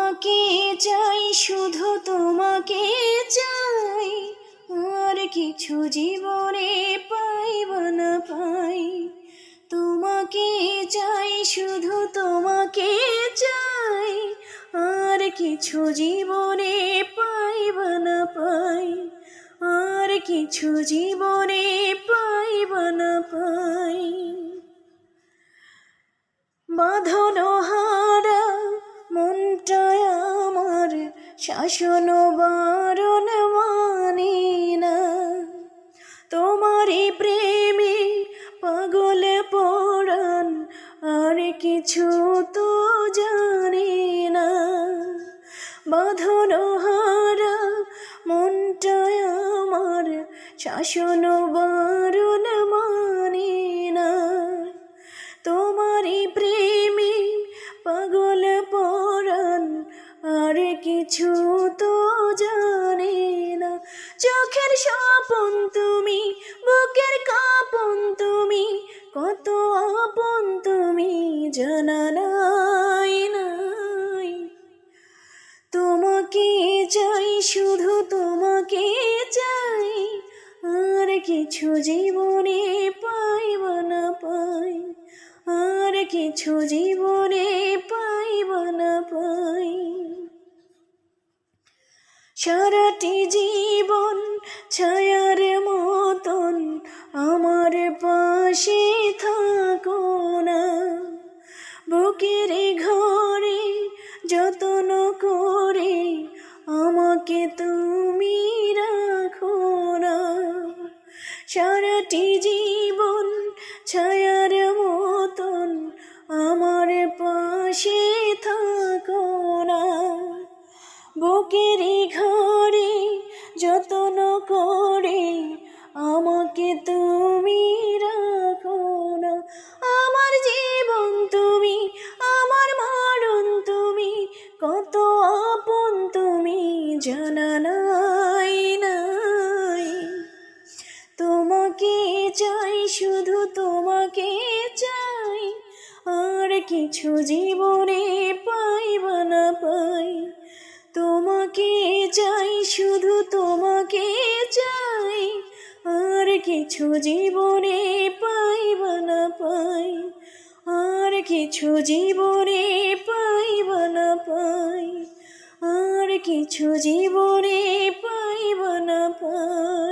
তোমাকে চাই, শুধু তোমাকে চাই, আর কিছু জীবনে পাইব না পাই। তোমাকে চাই, শুধু তোমাকে চাই, আর কিছু জীবনে পাইব না পাই, আর কিছু জীবনে পাইব না পাই। বাঁধনো হারা মনটায় আমার শাসন বারণ মানে না। তোমারই প্রেমে পাগল পরাণ, আর কিছু তো জানি না। বাঁধনো হারা মনটায় আমার শাসন বারণ মানে না। তোমারই প্রেমে পাগল পরাণ, আর কিছু তো জানি না। চোখের স্বপন তুমি, বুকের কাঁপন তুমি, কত আপন তুমি জানা নাই নাই। তোমাকে চাই, শুধু তোমাকে চাই, আর কিছু জীবনে পাইব না পাই, আর কিছু জীবনে পাইব না পাই। সারাটি জীবন ছায়ার মতন আমার পাশে থাকো না। বুকের ঘরে যত্ন করে আমাকে তুমি রাখো না। সারাটি জীবন ছায়ার মতন আমার পাশে থাকো না। বুকের ঘরে যত্ন করে আমাকে তুমি রাখো না। আমার জীবন তুমি, আমার মরণ তুমি, কত আপন তুমি জানা নাই নাই। তোমাকে চাই, শুধু তোমাকে চাই, আর কিছু জীবনে পাইব না পাই। তোমাকে চাই, শুধু তোমাকে চাই, আর কিছু জীবনে পাইব না পাই, আর কিছু জীবনে পাইব না পাই, আর কিছু জীবনে পাইব না পাই।